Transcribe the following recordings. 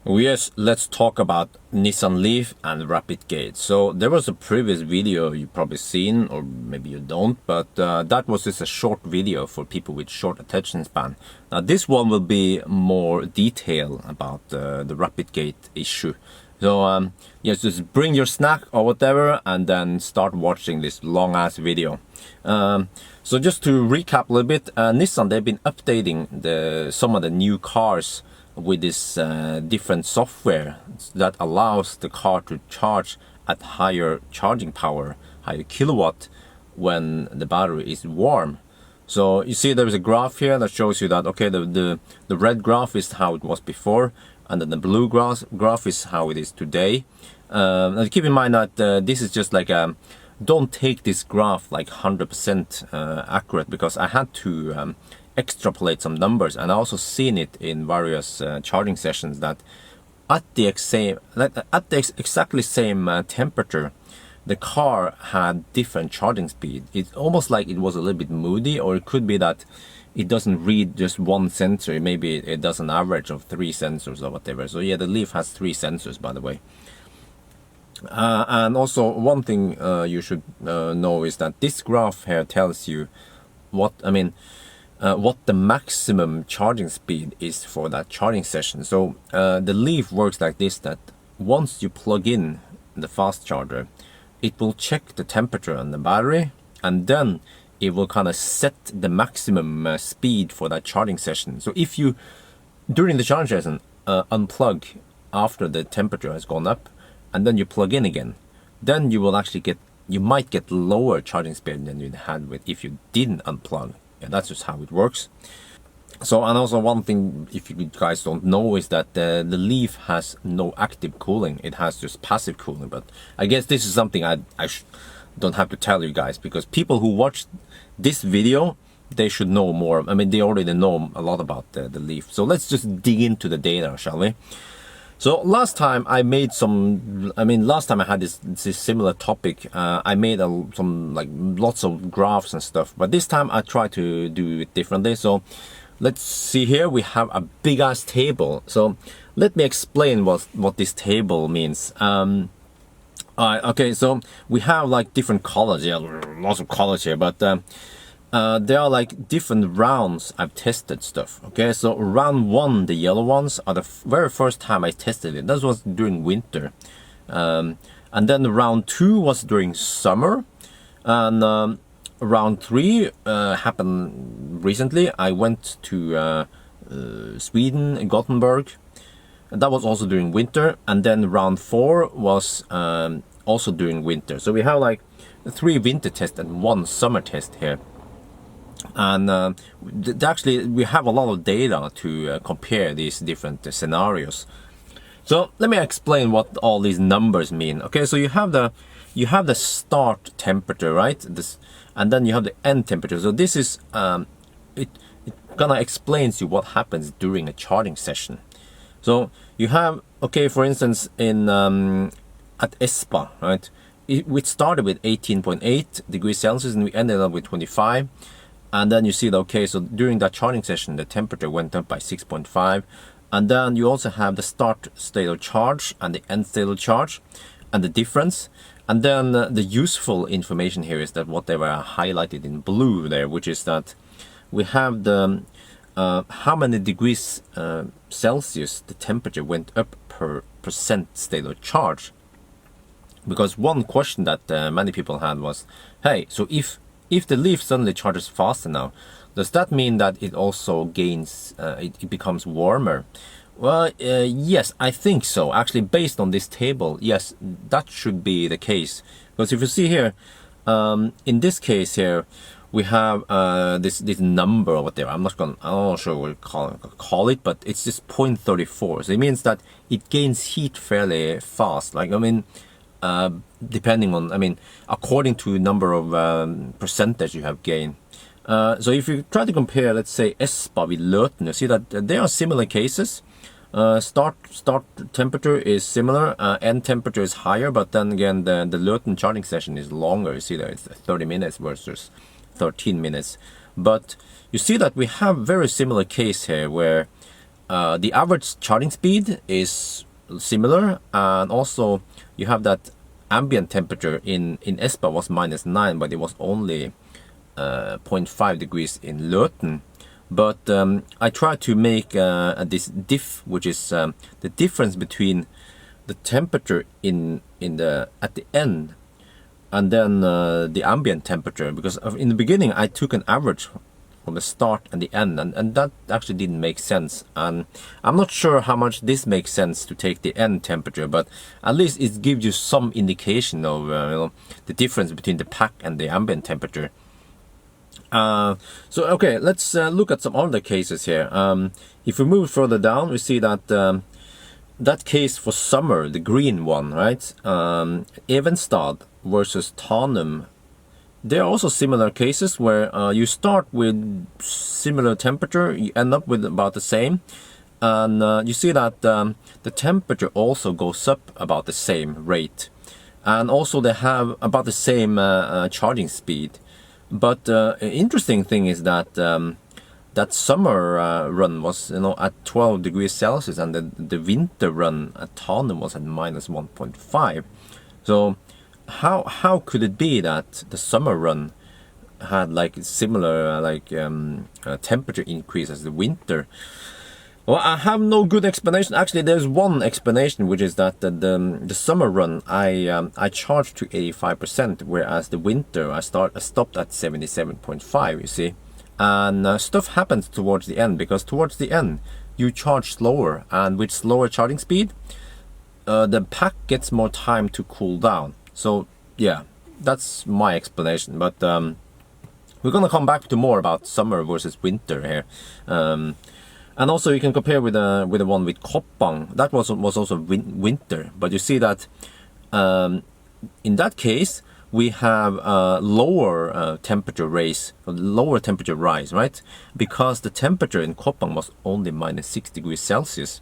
Yes, let's talk about Nissan Leaf and rapidgate. So there was a previous video you probably seen, or maybe you don't, but that was just a short video for people with short attention span. Now this one will be more detail about the rapidgate issue. So yes, just bring your snack or whatever and then start watching this long ass video. So just to recap a little bit, Nissan, they've been updating some of the new cars with this different software that allows the car to charge at higher charging power, higher kilowatt, when the battery is warm. So you see there's a graph here that shows you that, okay, the red graph is how it was before, and then the blue graph is how it is today. And keep in mind that this is just like don't take this graph like 100% accurate, because I had to extrapolate some numbers, and I also seen it in various charging sessions that at the exactly same temperature, the car had different charging speed. It's almost like it was a little bit moody, or it could be that it doesn't read just one sensor. Maybe it does an average of 3 sensors or whatever. So yeah, the Leaf has 3 sensors, by the way. And also one thing you should know is that this graph here tells you what the maximum charging speed is for that charging session. So the Leaf works like this, that once you plug in the fast charger, it will check the temperature on the battery, and then it will kind of set the maximum speed for that charging session. So if you, during the charging session, unplug after the temperature has gone up, and then you plug in again, then you will actually you might get lower charging speed than you had with if you didn't unplug. Yeah, that's just how it works. So, and also one thing, if you guys don't know, is that the Leaf has no active cooling. It has just passive cooling. But I guess this is something I don't have to tell you guys, because people who watch this video, they should know more. I mean, they already know a lot about the Leaf. So let's just dig into the data, shall we? So last time I made last time I had this similar topic, I made lots of graphs and stuff, but this time I tried to do it differently. So let's see here, we have a big ass table. So let me explain what this table means. Okay, so we have like different colors, yeah, lots of colors here, but there are like different rounds I've tested stuff. Okay, so round 1, the yellow ones, are the very first time I tested it. That was during winter. And then round 2 was during summer. And round 3 happened recently. I went to Sweden, Gothenburg. And that was also during winter. And then round 4 was also during winter. So we have like 3 winter tests and 1 summer test here. And actually we have a lot of data to compare these different scenarios. So let me explain what all these numbers mean. Okay, so you have the start temperature, right? And then you have the end temperature. So this is it gonna explains you what happens during a charging session. So you have, okay, for instance, in at ESPA, right? We started with 18.8 degrees Celsius and we ended up with 25. And then you see that, okay, so during that charging session, the temperature went up by 6.5. And then you also have the start state of charge and the end state of charge and the difference. And then the useful information here is that what they were highlighted in blue there, which is that we have the how many degrees Celsius the temperature went up per percent state of charge. Because one question that many people had was, hey, so if the Leaf suddenly charges faster now, does that mean that it also gains, it becomes warmer? Well, yes, I think so. Actually, based on this table, yes, that should be the case. Because if you see here, in this case here, we have this number or whatever. I'm not sure what you call it, but it's just 0.34. So it means that it gains heat fairly fast. Like, I mean, depending on, according to number of percentage you have gained. So if you try to compare, let's say, ESPA with Løten, you see that there are similar cases. Start temperature is similar, end temperature is higher, but then again the Løten charging session is longer. You see that it's 30 minutes versus 13 minutes. But you see that we have very similar case here where the average charging speed is similar, and also you have that ambient temperature in Espa was -9, but it was only 0.5 degrees in Løten. But I try to make this diff, which is the difference between the temperature at the end and then the ambient temperature, because in the beginning I took an average from the start and the end, and that actually didn't make sense, and I'm not sure how much this makes sense to take the end temperature, but at least it gives you some indication of the difference between the pack and the ambient temperature. So okay, let's look at some other cases here. If we move further down, we see that that case for summer, the green one, right? Evenstad versus Tanum. There are also similar cases where you start with similar temperature, you end up with about the same, and you see that the temperature also goes up about the same rate, and also they have about the same charging speed. But interesting thing is that that summer run was at 12 degrees Celsius, and the winter run at Tanum was at -1.5. So how could it be that the summer run had like similar temperature increase as the winter? Well, I have no good explanation. Actually, there's one explanation, which is that the summer run I charged to 85%, whereas the winter I stopped at 77.5. You see, and stuff happens towards the end, because towards the end you charge slower, and with slower charging speed, the pack gets more time to cool down. So yeah, that's my explanation. But we're gonna come back to more about summer versus winter here. And also you can compare with the one with Koppang. That was also winter, but you see that in that case we have lower temperature rise, right? Because the temperature in Koppang was only -6 degrees Celsius.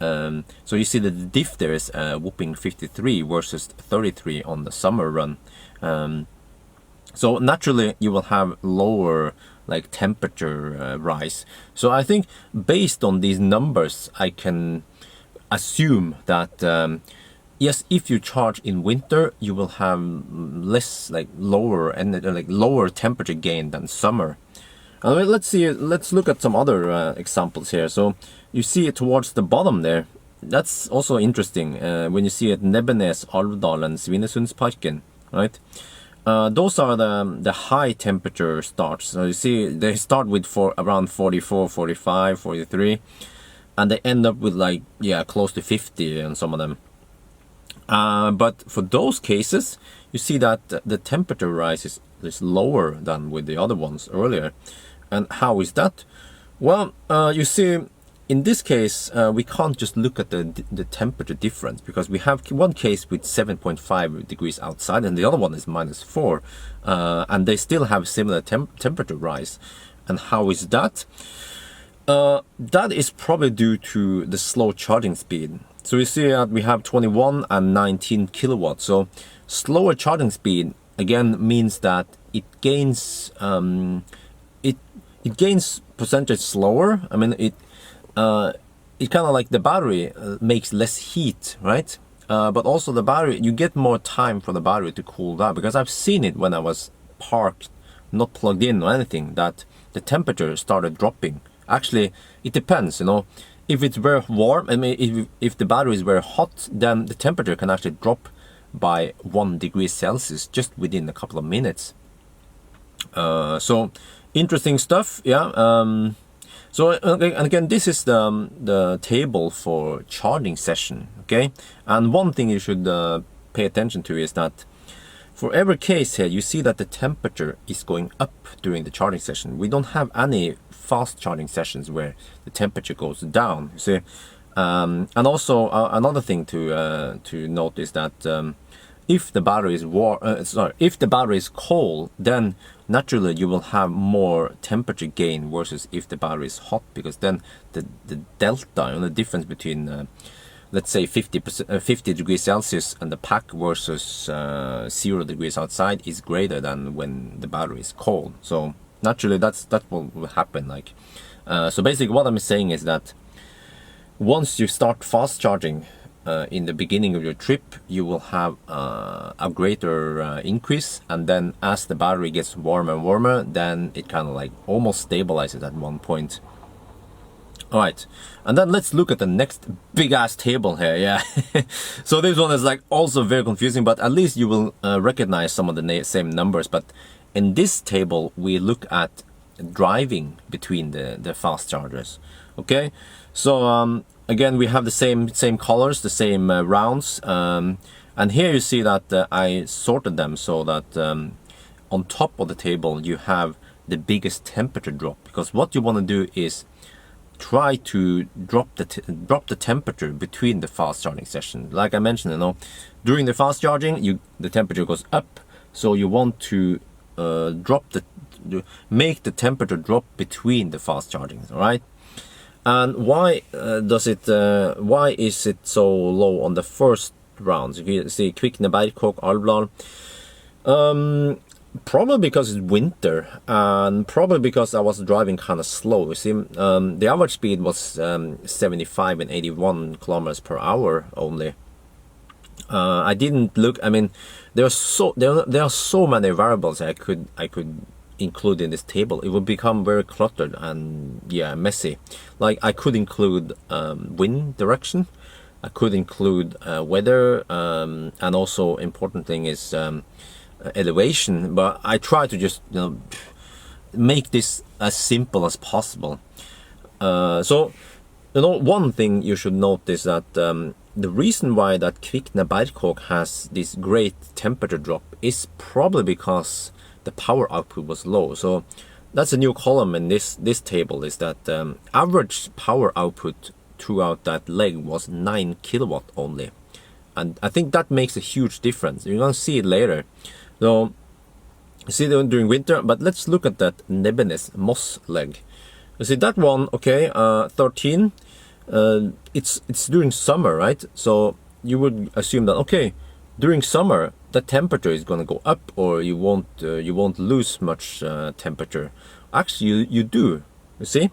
So you see that the diff there is whooping 53 versus 33 on the summer run. So naturally you will have lower temperature rise. So I think based on these numbers I can assume that yes, if you charge in winter you will have less lower temperature gain than summer. Let's look at some other examples here. So you see it towards the bottom there. That's also interesting when you see it Nebbenes, Alvdal and Svinesundsparken, right? Those are the high temperature starts. So you see they start with around 44, 45, 43, and they end up with close to 50 on some of them. But for those cases, you see that the temperature rise is lower than with the other ones earlier. And how is that? Well, you see, in this case, we can't just look at the temperature difference, because we have one case with 7.5 degrees outside and the other one is -4, and they still have similar temperature rise. And how is that? That is probably due to the slow charging speed. So we see that we have 21 and 19 kilowatts. So slower charging speed again means that it gains it gains percentage slower. I mean it kind of like the battery makes less heat, right? But also the battery, you get more time for the battery to cool down, because I've seen it when I was parked, not plugged in or anything, that the temperature started dropping. Actually, it depends, if it's very warm, I mean, if the battery is very hot, then the temperature can actually drop by 1 degree Celsius just within a couple of minutes. So interesting stuff, yeah. So and again, this is the table for charging session, okay? And one thing you should pay attention to is that for every case here, you see that the temperature is going up during the charging session. We don't have any fast charging sessions where the temperature goes down, you see? And also another thing to note is that if the battery is if the battery is cold, then naturally you will have more temperature gain versus if the battery is hot, because then the delta, the difference between let's say 50 degrees Celsius and the pack versus 0 degrees outside is greater than when the battery is cold. So naturally that's what will happen. So basically what I'm saying is that once you start fast charging in the beginning of your trip, you will have a greater increase, and then as the battery gets warmer and warmer, then it kind of like almost stabilizes at one point. All right, and then let's look at the next big ass table here. Yeah, so this one is like also very confusing, but at least you will recognize some of the same numbers. But in this table, we look at driving between the fast chargers. Okay, so again, we have the same colors, the same rounds, and here you see that I sorted them so that on top of the table you have the biggest temperature drop, because what you want to do is try to drop the temperature between the fast charging session. Like I mentioned, you know, during the fast charging, the temperature goes up, so you want to make the temperature drop between the fast charging. All right. And why is it so low on the first rounds? If you see Kvikne, Bergkok, Alvdal, probably because it's winter, and probably because I was driving kind of slow. You see, the average speed was 75 and 81 kilometers per hour only. I didn't look. I mean, there are so many variables I could include in this table. It would become very cluttered and yeah, messy. Like I could include wind direction, I could include weather, and also important thing is elevation. But I try to just make this as simple as possible. So one thing you should note is that the reason why that Kvikne Bergkok has this great temperature drop is probably because the power output was low. So that's a new column in this table, is that average power output throughout that leg was 9 kilowatt only, and I think that makes a huge difference. You're gonna see it later. So you see that during winter, but let's look at that Nebbenes Moss leg. You see that one, okay, 13. It's during summer, right? So you would assume that okay, during summer the temperature is going to go up, or you won't lose much temperature. Actually, you do. You see,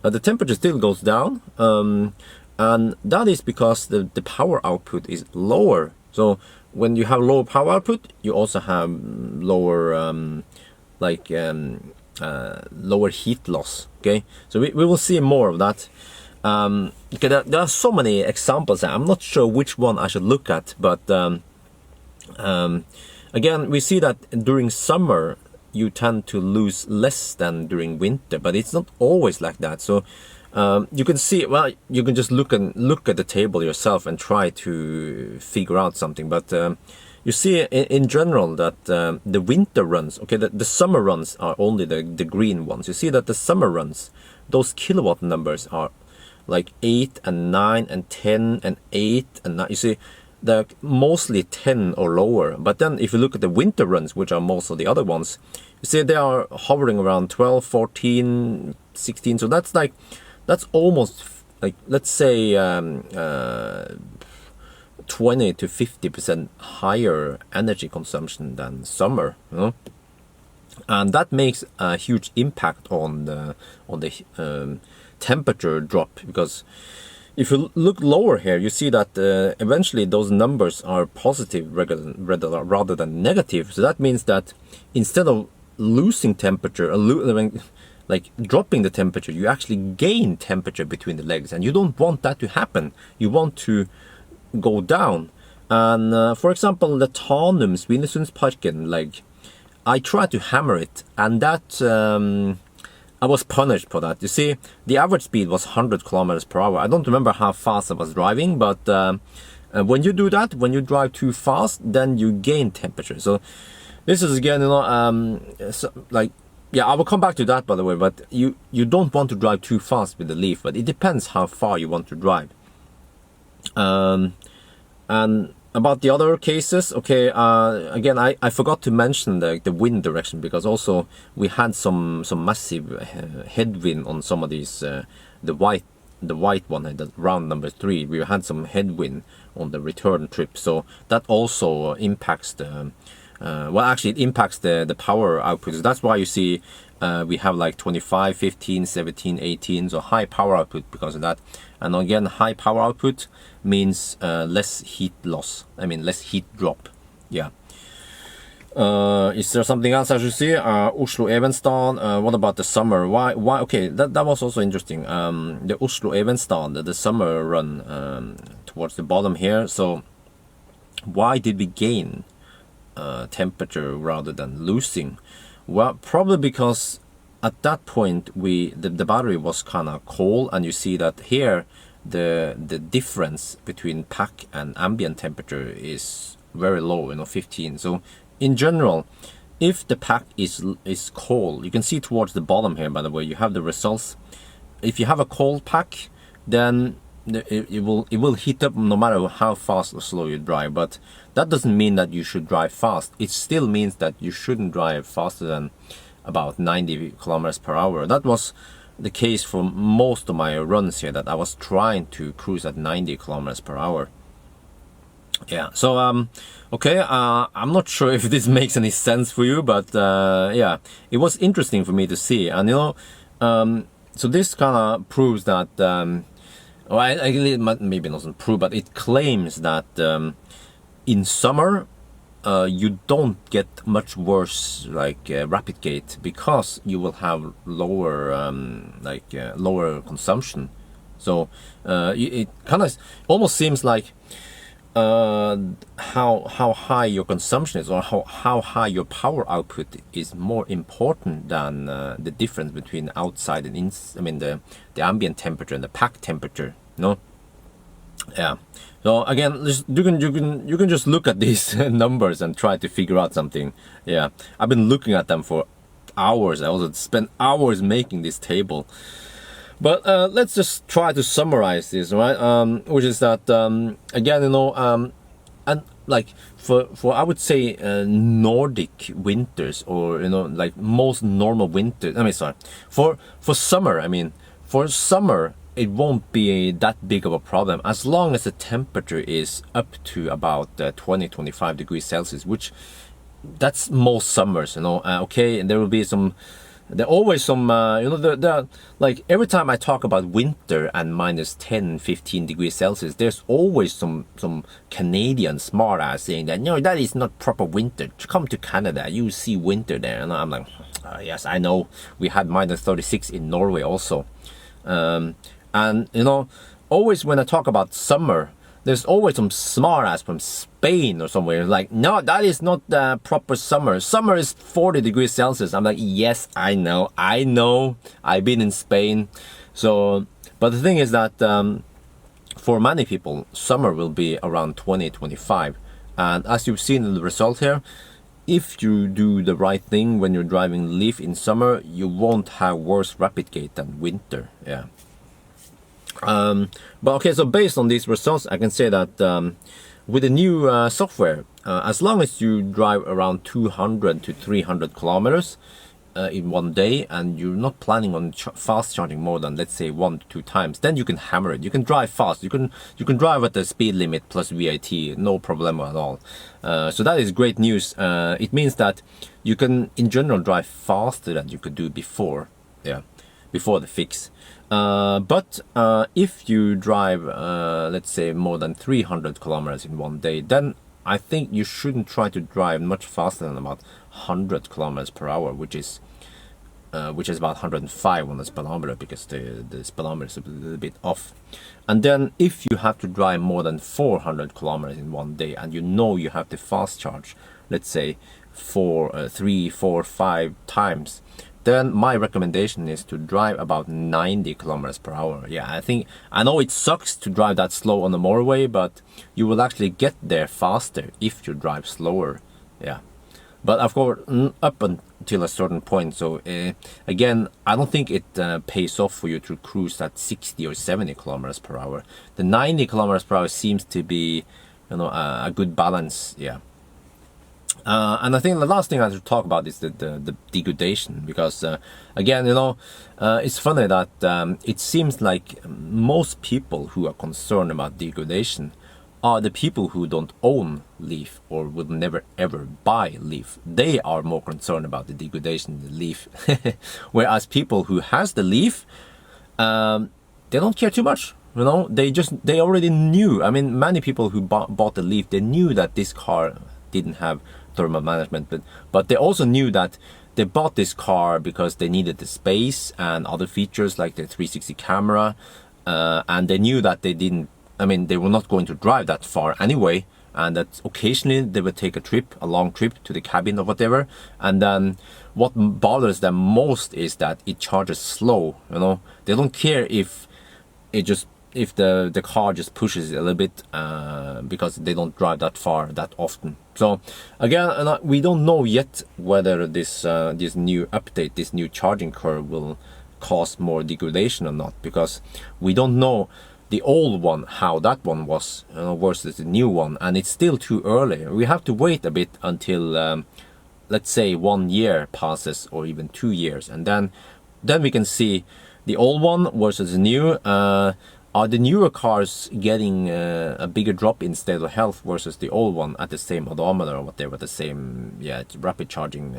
the temperature still goes down, and that is because the power output is lower. So when you have lower power output, you also have lower lower heat loss. Okay, so we will see more of that. Okay, there are so many examples. I'm not sure which one I should look at, but again, we see that during summer you tend to lose less than during winter, but it's not always like that. So you can see, well, you can just look at the table yourself and try to figure out something. But you see in general that the winter runs, okay, the summer runs are only the green ones. You see that the summer runs, those kilowatt numbers are like 8 and 9 and 10 and 8 and 9. You see, they're mostly 10 or lower. But then if you look at the winter runs, which are most of the other ones, you see they are hovering around 12, 14, 16. So that's almost like, let's say 20 to 50% higher energy consumption than summer, you know? And that makes a huge impact on the temperature drop, because if you look lower here, you see that eventually those numbers are positive rather than negative. So that means that instead of losing temperature, like dropping the temperature, you actually gain temperature between the legs, and you don't want that to happen. You want to go down. And for example, the Tanum Svinesundsparken leg, I tried to hammer it, and that I was punished for that. You see, the average speed was 100 kilometers per hour. I don't remember how fast I was driving, but when you do that, when you drive too fast, then you gain temperature. So this is again, yeah, I will come back to that, by the way. But you don't want to drive too fast with the Leaf, but it depends how far you want to drive. And about the other cases, okay, again, I forgot to mention the wind direction, because also we had some massive headwind on some of these, the white one, the round number 3, we had some headwind on the return trip, so that also impacts the well, actually it impacts the power output. So that's why you see we have like 25, 15, 17, 18, so high power output because of that. And again, high power output means less heat loss. I mean, less heat drop. Yeah. Is there something else I should see? Oslo Evenstad. What about the summer? Why? Okay, that was also interesting. The Oslo Evenstad, the summer run towards the bottom here. So why did we gain temperature rather than losing? Well, probably because at that point the battery was kind of cold, and you see that here the difference between pack and ambient temperature is very low, 15. So in general, if the pack is cold, you can see towards the bottom here, by the way, you have the results. If you have a cold pack, then it will heat up no matter how fast or slow you drive. But that doesn't mean that you should drive fast. It still means that you shouldn't drive faster than about 90 kilometers per hour. That was the case for most of my runs here, that I was trying to cruise at 90 kilometers per hour. Yeah, so okay, I'm not sure if this makes any sense for you, but yeah, it was interesting for me to see. And so this kind of proves that well, it maybe doesn't prove, but it claims that in summer you don't get much worse like rapidgate, because you will have lower lower consumption. So it kind of almost seems like how high your consumption is, or how high your power output is, more important than the difference between outside and the ambient temperature and the pack temperature. Yeah. So again, you can just look at these numbers and try to figure out something. Yeah, I've been looking at them for hours. I also spent hours making this table. But let's just try to summarize this, right? Which is that again, and like for I would say Nordic winters, or like most normal winters. I mean, sorry, for summer. I mean, for summer it won't be that big of a problem as long as the temperature is up to about 20-25 degrees Celsius, which that's most summers. Okay, and there will be some. There are always some, like every time I talk about winter and minus 10-15 degrees Celsius, there's always some Canadian smart ass saying that, no, that is not proper winter. Come to Canada, you see winter there. And I'm like, yes, I know. We had minus 36 in Norway also. And, always when I talk about summer, there's always some smart ass from Spain or somewhere like, no, that is not the proper summer. Summer is 40 degrees Celsius. I'm like, yes, I know. I've been in Spain. So, but the thing is that for many people, summer will be around 20-25. And as you've seen in the result here, if you do the right thing when you're driving Leaf in summer, you won't have worse rapidgate than winter. Yeah. But okay, so based on these results, I can say that with the new software, as long as you drive around 200 to 300 kilometers in one day, and you're not planning on fast charging more than, let's say, 1 to 2 times, then you can hammer it. You can drive fast. You can drive at the speed limit plus VAT, no problem at all. So that is great news. It means that you can, in general, drive faster than you could do before. Yeah, before the fix. But if you drive, let's say, more than 300 kilometers in one day, then I think you shouldn't try to drive much faster than about 100 kilometers per hour, which is about 105 on the speedometer, because the speedometer is a little bit off. And then if you have to drive more than 400 kilometers in one day, and you have to fast charge, let's say 3, 4, 5 times, then my recommendation is to drive about 90 kilometers per hour. Yeah, I know it sucks to drive that slow on the motorway, but you will actually get there faster if you drive slower. Yeah, but of course up until a certain point. So again, I don't think it pays off for you to cruise at 60 or 70 kilometers per hour. The 90 kilometers per hour seems to be a good balance. Yeah. And I think the last thing I should talk about is the degradation, because again, it's funny that it seems like most people who are concerned about degradation are the people who don't own Leaf or will never ever buy Leaf. They are more concerned about the degradation in the Leaf, whereas people who has the Leaf, they don't care too much. You know, they already knew. I mean, many people who bought the Leaf, they knew that this car didn't have thermal management, but they also knew that they bought this car because they needed the space and other features like the 360 camera, and they knew that they were not going to drive that far anyway, and that occasionally they would take a long trip to the cabin or whatever. And then what bothers them most is that it charges slow. You know, they don't care if the car just pushes it a little bit, because they don't drive that far that often. So again, we don't know yet whether this new update, this new charging curve will cause more degradation or not, because we don't know the old one, how that one was, versus the new one, and it's still too early. We have to wait a bit until let's say 1 year passes, or even 2 years, and then we can see the old one versus the new. Are the newer cars getting a bigger drop in state of health versus the old one at the same odometer or whatever, the same rapid charging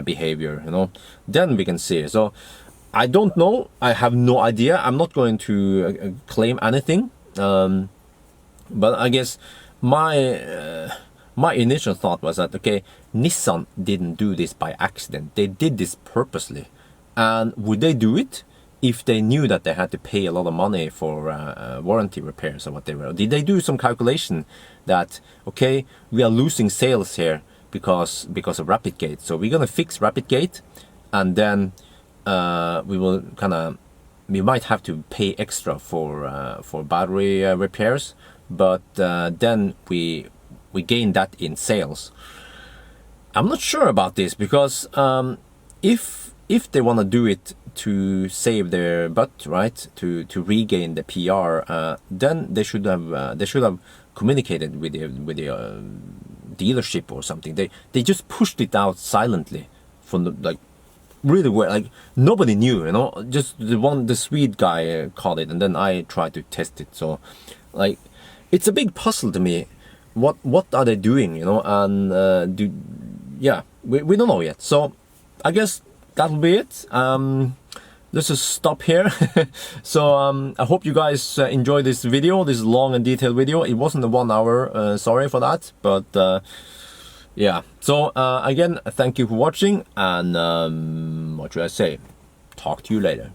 behavior, you know? Then we can see. So I don't know. I have no idea. I'm not going to claim anything. But I guess my initial thought was that, okay, Nissan didn't do this by accident. They did this purposely. And would they do it if they knew that they had to pay a lot of money for warranty repairs or whatever? Did they do some calculation that, okay, we are losing sales here because of rapidgate, so we're gonna fix rapidgate, and then we might have to pay extra for battery repairs, but then we gain that in sales. I'm not sure about this, because if they want to do it to save their butt, right, to regain the PR, then they should have communicated with the dealership or something. They just pushed it out silently from the, really well, nobody knew, you know. Just the Swede guy caught it, and then I tried to test it. So it's a big puzzle to me. What are they doing, you know? And we don't know yet. So I guess that'll be it. Let's just stop here. So I hope you guys enjoyed this video, this long and detailed video. It wasn't a 1 hour, sorry for that, but yeah. So again, thank you for watching, and what should I say? Talk to you later.